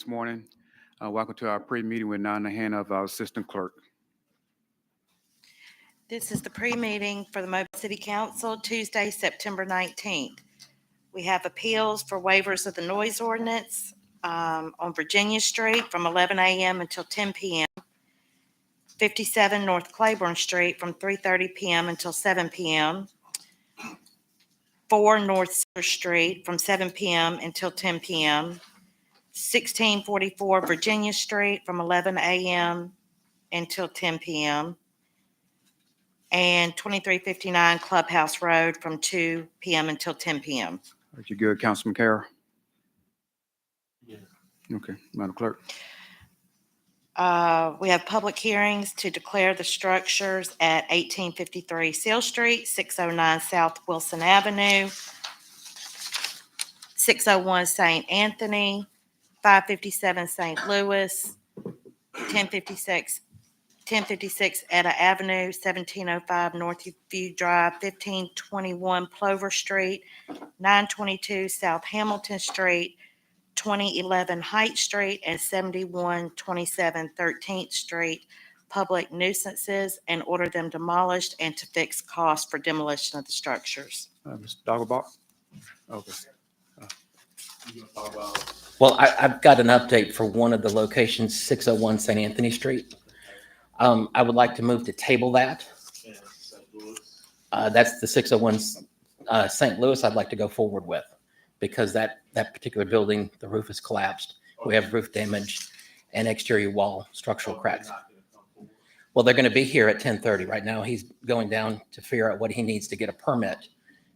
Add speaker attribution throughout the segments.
Speaker 1: this morning. Welcome to our pre-meeting with now in the hand of our assistant clerk.
Speaker 2: This is the pre-meeting for the Mobile City Council, Tuesday, September 19th. We have appeals for waivers of the noise ordinance on Virginia Street from 11 a.m. until 10 p.m., 57 North Claiborne Street from 3:30 p.m. until 7 p.m., 4 North Cedar Street from 7 p.m. until 10 p.m., 1644 Virginia Street from 11 a.m. until 10 p.m., and 2359 Clubhouse Road from 2 p.m. until 10 p.m.
Speaker 1: Are you good, Councilman Carroll? Yes. Okay, Madam Clerk.
Speaker 2: We have public hearings to declare the structures at 1853 Seal Street, 609 South Wilson Avenue, 601 St. Anthony, 557 St. Louis, 1056 Etta Avenue, 1705 Northview Drive, 1521 Plover Street, 922 South Hamilton Street, 2011 Height Street, and 7127 13th Street public nuisances, and order them demolished and to fix costs for demolition of the structures.
Speaker 1: Mr. Dogglebach? Okay.
Speaker 3: Well, I've got an update for one of the locations, 601 St. Anthony Street. I would like to move to table that. That's the 601 St. Louis I'd like to go forward with, because that particular building, the roof is collapsed. We have roof damage and exterior wall structural cracks. Well, they're going to be here at 10:30. Right now, he's going down to figure out what he needs to get a permit.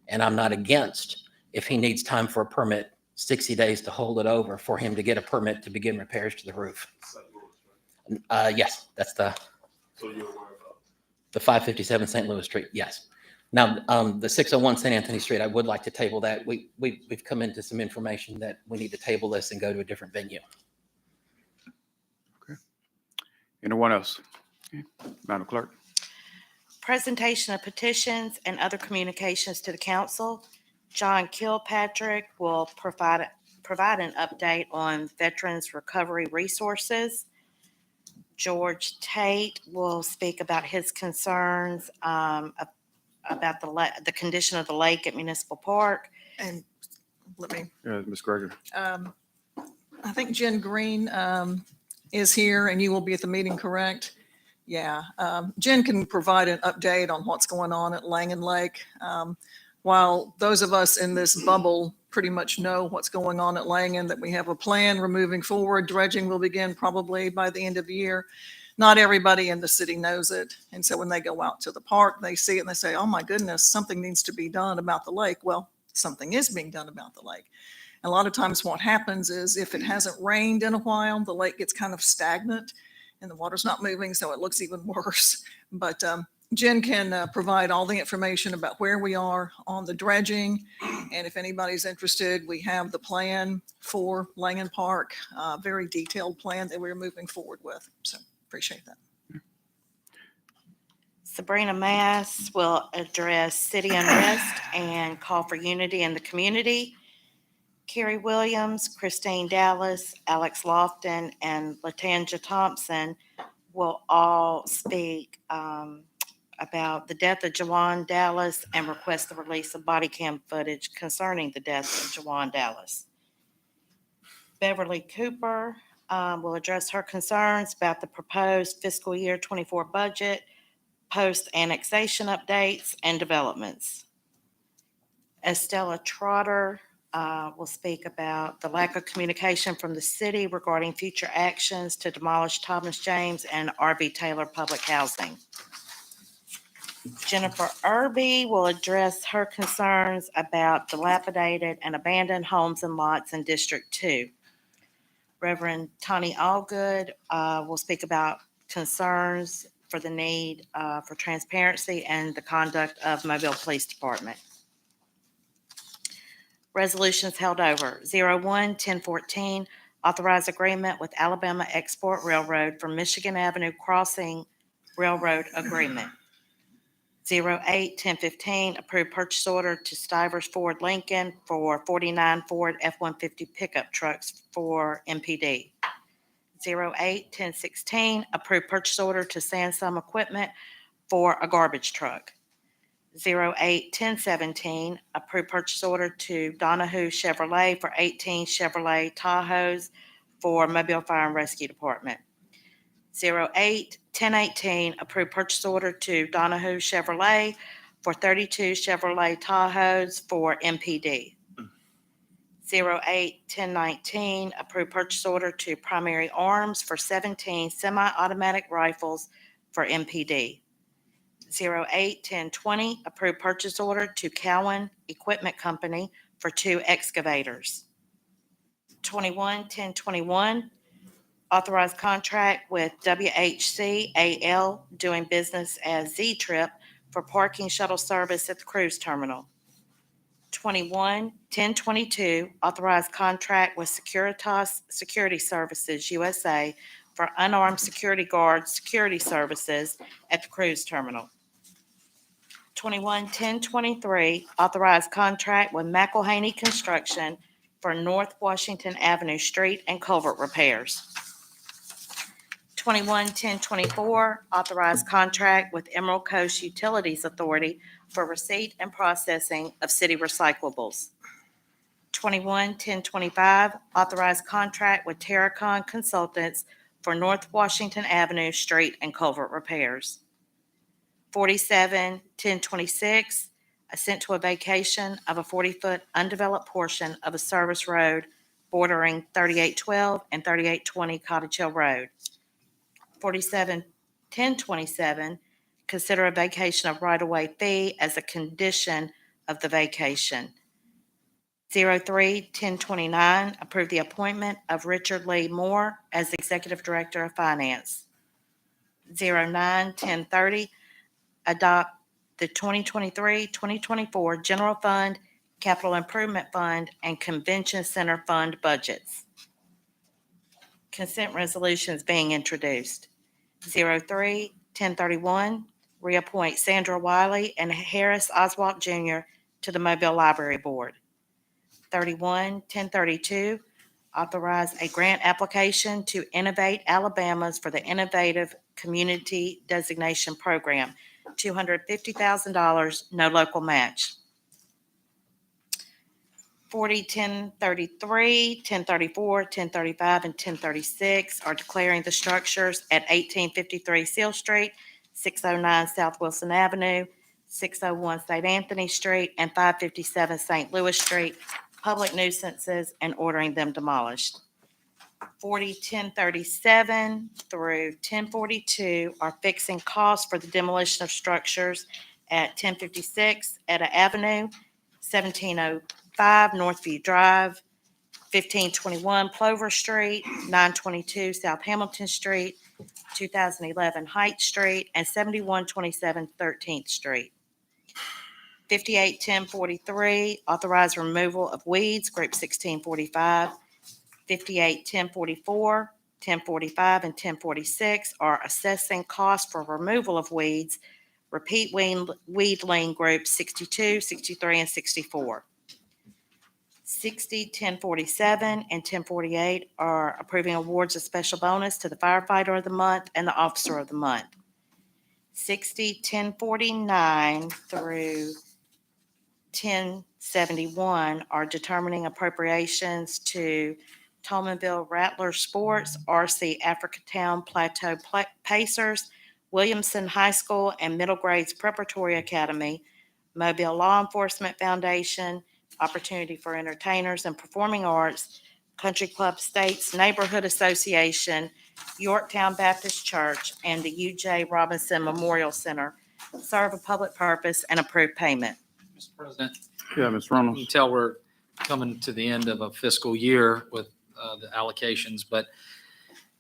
Speaker 3: And I'm not against, if he needs time for a permit, 60 days to hold it over for him to get a permit to begin repairs to the roof. Yes, that's the 557 St. Louis Street. Yes. Now, the 601 St. Anthony Street, I would like to table that. We've come into some information that we need to table this and go to a different venue.
Speaker 1: Okay. Anyone else? Okay. Madam Clerk.
Speaker 2: Presentation of petitions and other communications to the council. John Kilpatrick will provide an update on Veterans Recovery Resources. George Tate will speak about his concerns about the condition of the lake at Municipal Park.
Speaker 4: And let me,
Speaker 1: Ms. Gregory.
Speaker 4: I think Jen Green is here and you will be at the meeting, correct? Yeah. Jen can provide an update on what's going on at Langen Lake. While those of us in this bubble pretty much know what's going on at Langen, that we have a plan, we're moving forward. Dredging will begin probably by the end of the year. Not everybody in the city knows it. And so when they go out to the park, they see it and they say, oh my goodness, something needs to be done about the lake. Well, something is being done about the lake. A lot of times what happens is if it hasn't rained in a while, the lake gets kind of stagnant and the water's not moving, so it looks even worse. But Jen can provide all the information about where we are on the dredging. And if anybody's interested, we have the plan for Langen Park, very detailed plan that we're moving forward with. So appreciate that.
Speaker 2: Sabrina Mass will address city unrest and call for unity in the community. Carrie Williams, Christine Dallas, Alex Lofton, and Latanja Thompson will all speak about the death of Jawan Dallas and request the release of body cam footage concerning the death of Jawan Dallas. Beverly Cooper will address her concerns about the proposed fiscal year 24 budget, post-annexation updates, and developments. Estella Trotter will speak about the lack of communication from the city regarding future actions to demolish Thomas James and R.B. Taylor Public Housing. Jennifer Irby will address her concerns about dilapidated and abandoned homes and lots in District 2. Reverend Tani Allgood will speak about concerns for the need for transparency and the conduct of Mobile Police Department. Resolutions held over. 01-1014, authorize agreement with Alabama Export Railroad for Michigan Avenue Crossing Railroad Agreement. 08-1015, approved purchase order to Stivers Ford Lincoln for 49 Ford F-150 pickup trucks for MPD. 08-1016, approve purchase order to Sansum Equipment for a garbage truck. 08-1017, approve purchase order to Donahue Chevrolet for 18 Chevrolet Tahoes for Mobile Fire and Rescue Department. 08-1018, approve purchase order to Donahue Chevrolet for 32 Chevrolet Tahoes for MPD. 08-1019, approve purchase order to Primary Arms for 17 semi-automatic rifles for MPD. 08-1020, approve purchase order to Cowan Equipment Company for 2 excavators. 21-1021, authorized contract with WHC AL doing business as Z-Trip for parking shuttle service at the cruise terminal. 21-1022, authorized contract with Securitas Security Services USA for unarmed security guard security services at the cruise terminal. 21-1023, authorized contract with McElhaney Construction for North Washington Avenue Street and culvert repairs. 21-1024, authorized contract with Emerald Coast Utilities Authority for receipt and processing of city recyclables. 21-1025, authorized contract with Terracon Consultants for North Washington Avenue Street and culvert repairs. 47-1026, assent to a vacation of a 40-foot undeveloped portion of a service road bordering 3812 and 3820 Cottage Hill Road. 47-1027, consider a vacation of right-of-way fee as a condition of the vacation. 03-1029, approve the appointment of Richard Lee Moore as Executive Director of Finance. 09-1030, adopt the 2023-2024 General Fund, Capital Improvement Fund, and Convention Center Fund budgets. Consent resolutions being introduced. 03-1031, reappoint Sandra Wiley and Harris Oswalt Jr. to the Mobile Library Board. 31-1032, authorize a grant application to Innovate Alabama's for the Innovative Community Designation Program, $250,000, no local match. 40-1033, 1034, 1035, and 1036 are declaring the structures at 1853 Seal Street, 609 South Wilson Avenue, 601 St. Anthony Street, and 557 St. Louis Street public nuisances and ordering them demolished. 40-1037 through 1042 are fixing costs for the demolition of structures at 1056 Etta Avenue, 1705 Northview Drive, 1521 Plover Street, 922 South Hamilton Street, 2011 Heights Street, and 7127 13th Street. 58-1043, authorize removal of weeds, group 1645. 58-1044, 1045, and 1046 are assessing costs for removal of weeds, repeat weed lien groups 62, 63, and 64. 60-1047 and 1048 are approving awards of special bonus to the firefighter of the month and the officer of the month. 60-1049 through 1071 are determining appropriations to Tolmanville Rattler Sports, RC Africatown Plateau Pacers, Williamson High School and Middle Grades Preparatory Academy, Mobile Law Enforcement Foundation, Opportunity for Entertainers and Performing Arts, Country Club States Neighborhood Association, Yorktown Baptist Church, and the U.J. Robinson Memorial Center serve a public purpose and approve payment.
Speaker 5: Mr. President,
Speaker 1: Yeah, Ms.
Speaker 5: you can
Speaker 1: Reynolds.
Speaker 5: tell we're coming to the end of a fiscal year with the allocations, but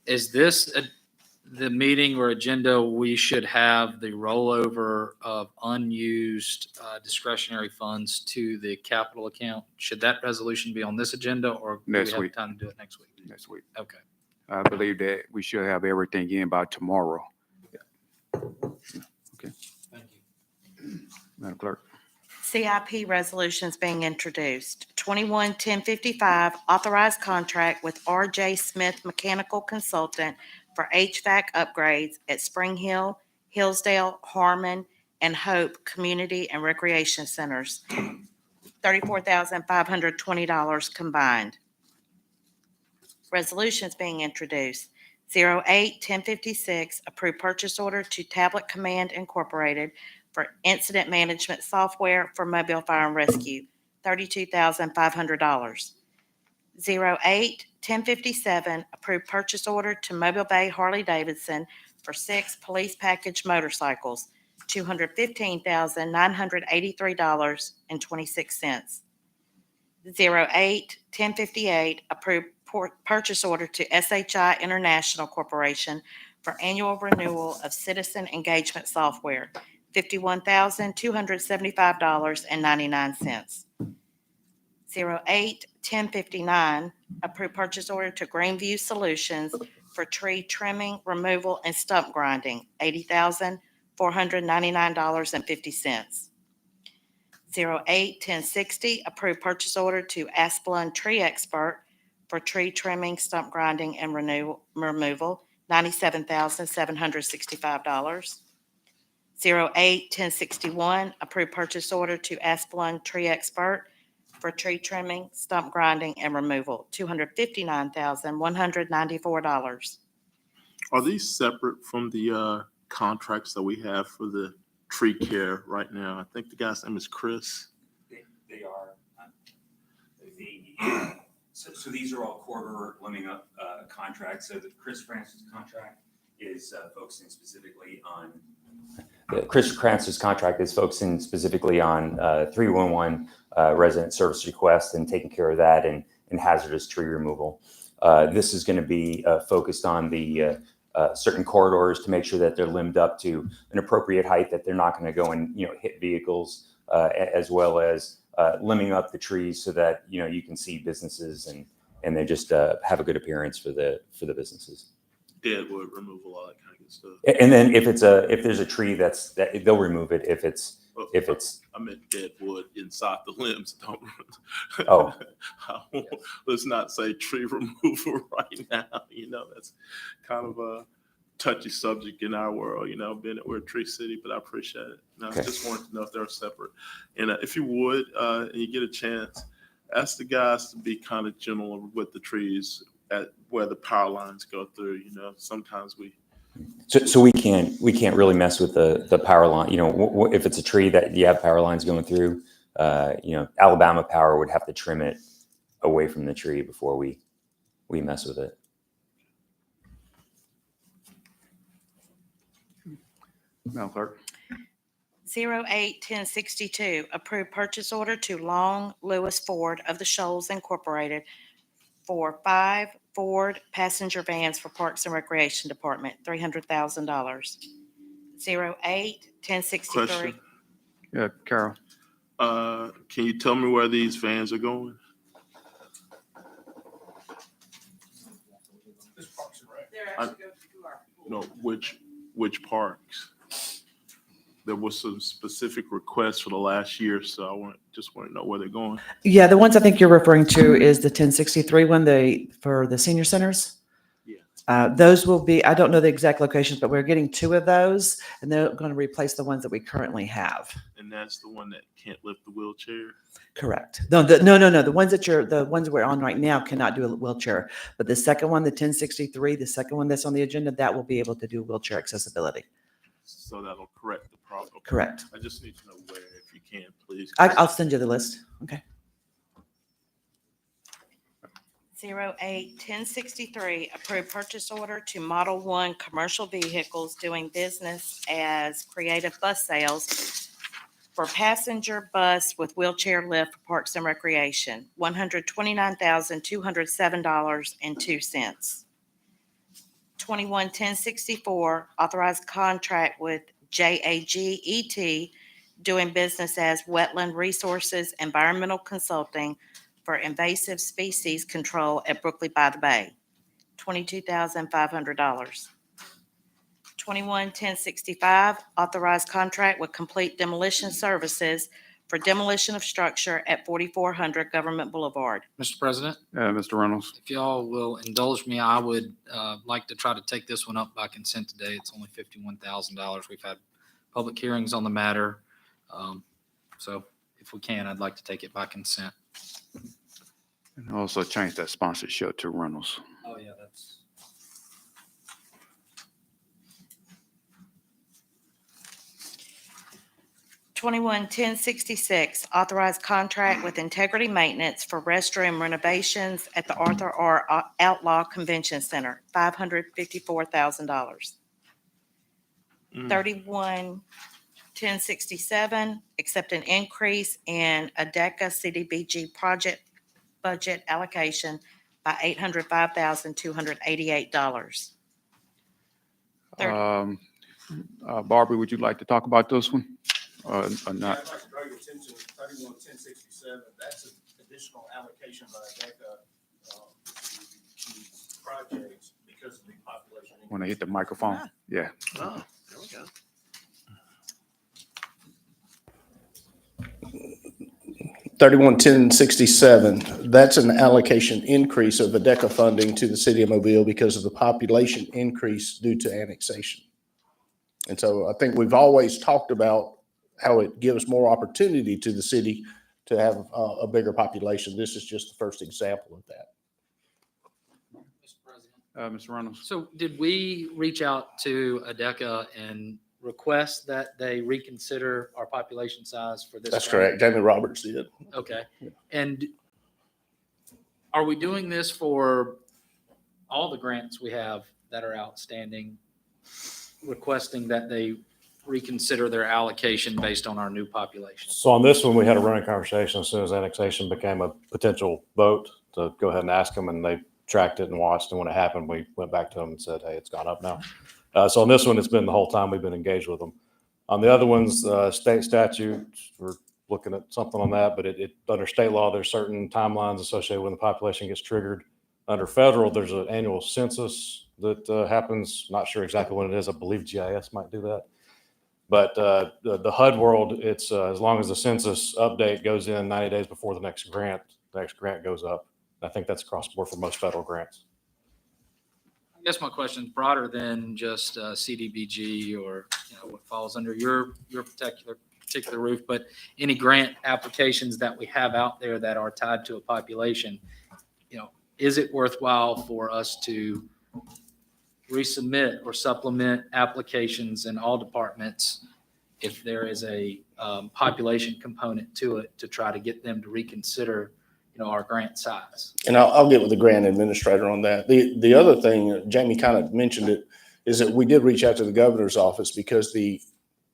Speaker 5: is this the meeting or agenda we should have the rollover of unused discretionary funds to the capital account? Should that resolution be on this agenda, or do we
Speaker 1: Next
Speaker 5: have
Speaker 1: week.
Speaker 5: time to do it next week?
Speaker 1: Next week.
Speaker 5: Okay.
Speaker 1: I believe that we should have everything in by tomorrow.
Speaker 5: Thank you.
Speaker 1: Madam Clerk.
Speaker 2: CIP resolutions being introduced. 21-1055, authorized contract with R.J. Smith Mechanical Consultant for HVAC upgrades at Spring Hill, Hillsdale, Harmon, and Hope Community and Recreation Centers. $34,520 combined. Resolutions being introduced. 08-1056, approved purchase order to Tablet Command Incorporated for incident management software for mobile fire and rescue, $32,500. 08-1057, approved purchase order to Mobile Bay Harley Davidson for 6 police package motorcycles, $215,983.26. 08-1058, approved purchase order to SHI International Corporation for annual renewal of citizen engagement software, $51,275.99. 08-1059, approved purchase order to Greenview Solutions for tree trimming, removal, and stump grinding, $80,499.50. 08-1060, approved purchase order to Asplund Tree Expert for tree trimming, stump grinding, and removal, $97,765. 08-1061, approved purchase order to Asplund Tree Expert for tree trimming, stump grinding, and removal, $259,194.
Speaker 6: Are these separate from the contracts that we have for the tree care right now? I think the guy's name is Chris.
Speaker 7: They are. So these are all quarter limiting up contracts. So the Chris Francis contract is focusing specifically on. The Chris Francis contract is focusing specifically on 311 resident service requests and taking care of that and hazardous tree removal. This is going to be focused on the certain corridors to make sure that they're limbed up to an appropriate height, that they're not going to go and hit vehicles, as well as limbing up the trees so that you can see businesses and they just have a good appearance for the businesses.
Speaker 6: Deadwood removal, all that kind of good stuff.
Speaker 7: And then if there's a tree that they'll remove it if it's
Speaker 6: I meant deadwood inside the limbs. Don't.
Speaker 7: Oh.
Speaker 6: Let's not say tree removal right now. That's kind of a touchy subject in our world. Being that we're a tree city, but I appreciate it. I just wanted to know if they're separate. And if you would, and you get a chance, ask the guys to be kind of gentle with the trees at where the power lines go through. Sometimes we.
Speaker 7: So we can't really mess with the power line. If it's a tree that you have power lines going through, Alabama Power would have to trim it away from the tree before we mess with it.
Speaker 1: Madam Clerk.
Speaker 2: 08-1062, approved purchase order to Long Lewis Ford of the Shoals Incorporated for 5 Ford passenger vans for Parks and Recreation Department, $300,000. 08-1063.
Speaker 6: Question.
Speaker 1: Yeah, Carol.
Speaker 6: Can you tell me where these vans are going? No, which parks? There was some specific requests for the last year, so I just want to know where they're going.
Speaker 8: Yeah, the ones I think you're referring to is the 1063 one, for the senior centers.
Speaker 6: Yeah.
Speaker 8: Those will be, I don't know the exact locations, but we're getting 2 of those, and they're going to replace the ones that we currently have.
Speaker 6: And that's the one that can't lift the wheelchair?
Speaker 8: Correct. No. The ones we're on right now cannot do a wheelchair, but the second one, the 1063, the second one that's on the agenda, that will be able to do wheelchair accessibility.
Speaker 6: So that'll correct the problem.
Speaker 8: Correct.
Speaker 6: I just need to know where, if you can, please.
Speaker 8: I'll send you the list. Okay.
Speaker 2: 08-1063, approved purchase order to Model 1 commercial vehicles doing business as Creative Bus Sales for passenger bus with wheelchair lift for Parks and Recreation, $129,207.02. 21-1064, authorized contract with JAG ET doing business as Wetland Resources Environmental Consulting for invasive species control at Brookley by the Bay, $22,500. 21-1065, authorized contract with Complete Demolition Services for demolition of structure at 4400 Government Boulevard.
Speaker 5: Mr. President,
Speaker 1: Mr. Reynolds.
Speaker 5: if y'all will indulge me, I would like to try to take this one up by consent today. It's only $51,000. We've had public hearings on the matter. So if we can, I'd like to take it by consent.
Speaker 1: And also change that sponsorship to Reynolds.
Speaker 5: Oh, yeah, that's.
Speaker 2: $21,1066, authorized contract with Integrity Maintenance for restroom renovations at the Arthur R. Outlaw Convention Center, $554,000.
Speaker 6: Mm.
Speaker 2: $31,1067, accept an increase in ADECA CDBG project budget allocation by $805,288.
Speaker 1: Barbie, would you like to talk about this one? Or not?
Speaker 9: I'd like to draw your attention to 31,1067. That's an additional allocation by DECA to projects because of the population.
Speaker 1: When I hit the microphone? Yeah.
Speaker 9: Oh, there we go. $31,1067. That's an allocation increase of the DECA funding to the city of Mobile because of the population increase due to annexation. And so I think we've always talked about how it gives more opportunity to the city to have a bigger population. This is just the first example of that.
Speaker 5: Mr. President.
Speaker 1: Mr. Reynolds.
Speaker 5: So did we reach out to ADECA and request that they reconsider our population size for this?
Speaker 9: That's
Speaker 5: grant?
Speaker 9: correct. Jamie Roberts did.
Speaker 5: Okay.
Speaker 9: Yeah.
Speaker 5: And are we doing this for all the grants we have that are outstanding, requesting that they reconsider their allocation based on our new population?
Speaker 10: So on this one, we had a running conversation as soon as annexation became a potential vote to go ahead and ask them, and they tracked it and watched. And when it happened, we went back to them and said, hey, it's gone up now. So on this one, it's been the whole time we've been engaged with them. On the other ones, state statute, we're looking at something on that, but it under state law, there's certain timelines associated when the population gets triggered. Under federal, there's an annual census that happens. Not sure exactly when it is. I believe GIS might do that. But the HUD world, it's as long as the census update goes in 90 days before the next grant goes up. I think that's across the board for most federal grants.
Speaker 5: I guess my question is broader than just CDBG or what falls under your particular roof, but any grant applications that we have out there that are tied to a population, is it worthwhile for us to resubmit or supplement applications in all departments if there is a population component to it to try to get them to reconsider our grant size?
Speaker 9: And I'll get with the grant administrator on that. The other thing, Jamie kind of mentioned it, is that we did reach out to the governor's office because the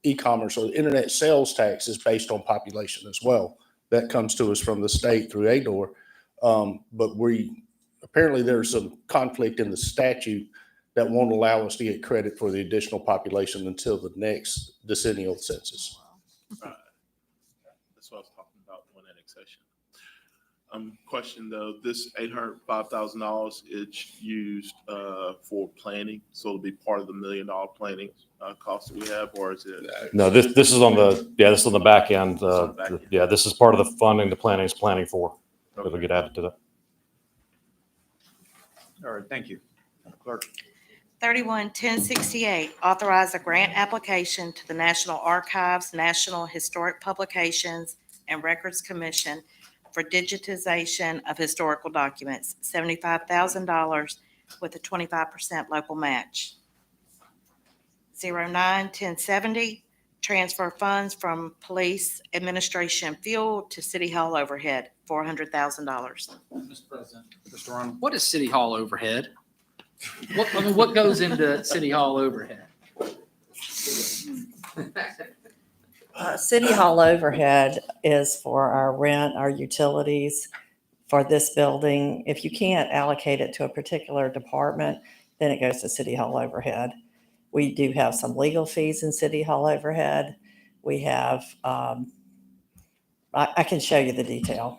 Speaker 9: e-commerce or the internet sales tax is based on population as well. That comes to us from the state through ADOR. But apparently there's some conflict in the statute that won't allow us to get credit for the additional population until the next decennial census.
Speaker 6: Right. That's what I was talking about when annexation. Question though, this $805,000 it's used for planning, so it'll be part of the $1 million planning cost that we have, or is it?
Speaker 10: No, this is on the back end.
Speaker 6: It's on the back end.
Speaker 10: Yeah, this is part of the funding the planning is planning for. It'll get added to that.
Speaker 1: All right, thank you. Clerk.
Speaker 2: 31,1068, authorize a grant application to the National Archives, National Historic Publications, and Records Commission for digitization of historical documents, $75,000 with a 25% local match. 09,1070, transfer funds from police administration fuel to city hall overhead, $400,000.
Speaker 5: Mr. President. Mr. Arnold. What is city hall overhead? What goes into city hall overhead?
Speaker 11: City Hall overhead is for our rent, our utilities for this building. If you can't allocate it to a particular department, then it goes to City Hall overhead. We do have some legal fees in City Hall overhead. We have, I can show you the detail.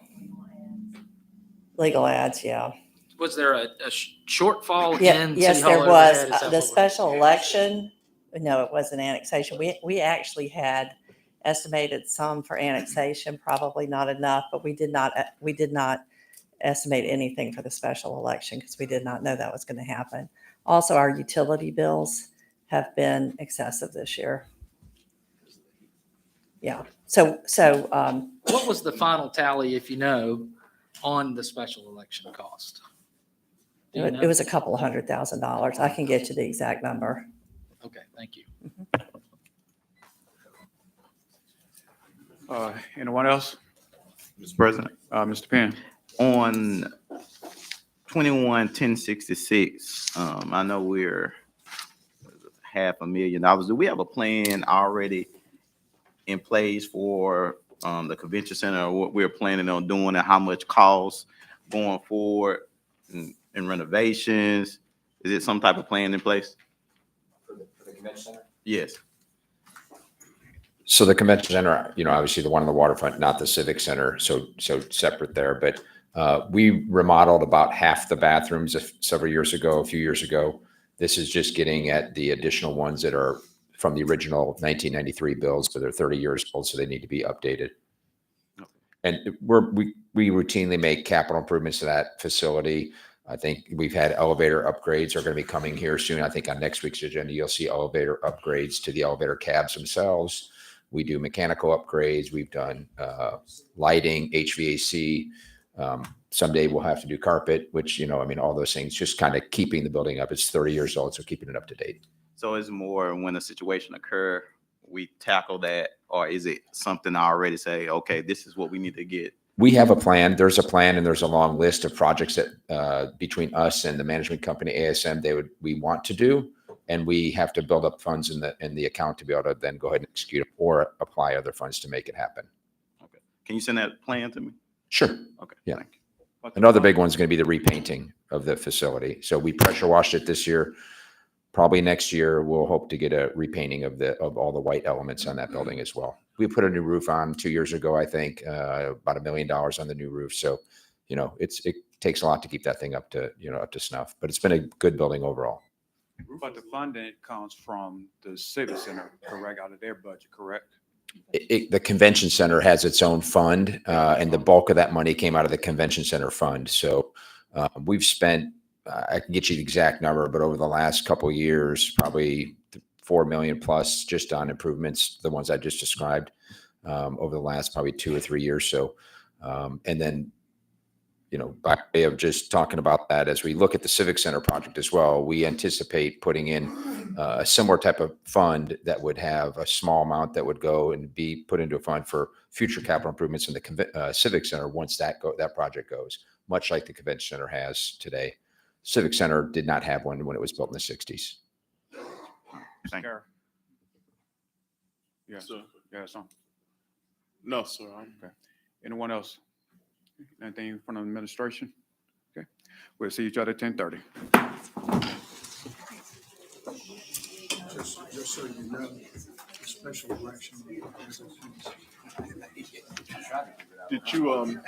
Speaker 11: Legal ads, yeah.
Speaker 5: Was there a shortfall
Speaker 11: Yeah,
Speaker 5: in
Speaker 11: yes,
Speaker 5: city hall
Speaker 11: there was.
Speaker 5: overhead? Is that
Speaker 11: The
Speaker 5: what we're-
Speaker 11: special election, no, it wasn't annexation. We actually had estimated some for annexation, probably not enough, but we did not estimate anything for the special election because we did not know that was going to happen. Also, our utility bills have been excessive this year. Yeah. So,
Speaker 5: What was the final tally, if you know, on the special election cost? Do you know?
Speaker 11: it was a couple of $100,000. I can get you the exact number.
Speaker 5: Okay, thank you.
Speaker 1: Anyone else?
Speaker 12: Mr. President,
Speaker 1: Mr. Penn?
Speaker 12: on 21-1066, I know we're $500,000. Do we have a plan already in place for the convention center, or what we're planning on doing, and how much costs going forward in renovations? Is it some type of plan in place?
Speaker 3: For the convention center?
Speaker 12: Yes.
Speaker 13: So the convention center, obviously the one on the waterfront, not the civic center, so separate there. But we remodeled about half the bathrooms a few years ago. This is just getting at the additional ones that are from the original 1993 builds, but they're 30 years old, so they need to be updated. And we routinely make capital improvements to that facility. I think we've had elevator upgrades are going to be coming here soon. I think on next week's agenda, you'll see elevator upgrades to the elevator cabs themselves. We do mechanical upgrades. We've done lighting, HVAC. Someday we'll have to do carpet, which, all those things, just kind of keeping the building up. It's 30 years old, so keeping it up to date.
Speaker 12: So it's more when a situation occur, we tackle that, or is it something I already say, okay, this is what we need to get?
Speaker 13: We have a plan. There's a plan, and there's a long list of projects that between us and the management company ASM we want to do, and we have to build up funds in the account to be able to then go ahead and execute or apply other funds to make it happen.
Speaker 12: Okay. Can you send that plan to me?
Speaker 13: Sure.
Speaker 12: Okay.
Speaker 13: Yeah.
Speaker 12: Thank you.
Speaker 13: Another big one is going to be the repainting of the facility. So we pressure washed it this year. Probably next year we'll hope to get a repainting of all the white elements on that building as well. We put a new roof on 2 years ago, I think, about $1 million on the new roof. So, it takes a lot to keep that thing up to snuff. But it's been a good building overall.
Speaker 1: But the funding comes from the civic center, correct, out of their budget, correct?
Speaker 13: The convention center has its own fund, and the bulk of that money came out of the convention center fund. So we've spent, I can get you the exact number, but over the last couple of years, probably $4 million plus just on improvements, the ones I just described, over the last probably 2 or 3 years. So, and then, by way of just talking about that, as we look at the Civic Center project as well, we anticipate putting in a similar type of fund that would have a small amount that would go and be put into a fund for future capital improvements in the Civic Center once that project goes, much like the Convention Center has today. Civic Center did not have one when it was built in the 60s.
Speaker 12: Thank you.
Speaker 1: Yes.
Speaker 6: So,
Speaker 1: Yeah, some.
Speaker 6: no, sir.
Speaker 1: Okay. Anyone else? Anything from the administration? Okay. We'll see each other at 10:30.
Speaker 14: Just so you know, the special election.
Speaker 6: Did you,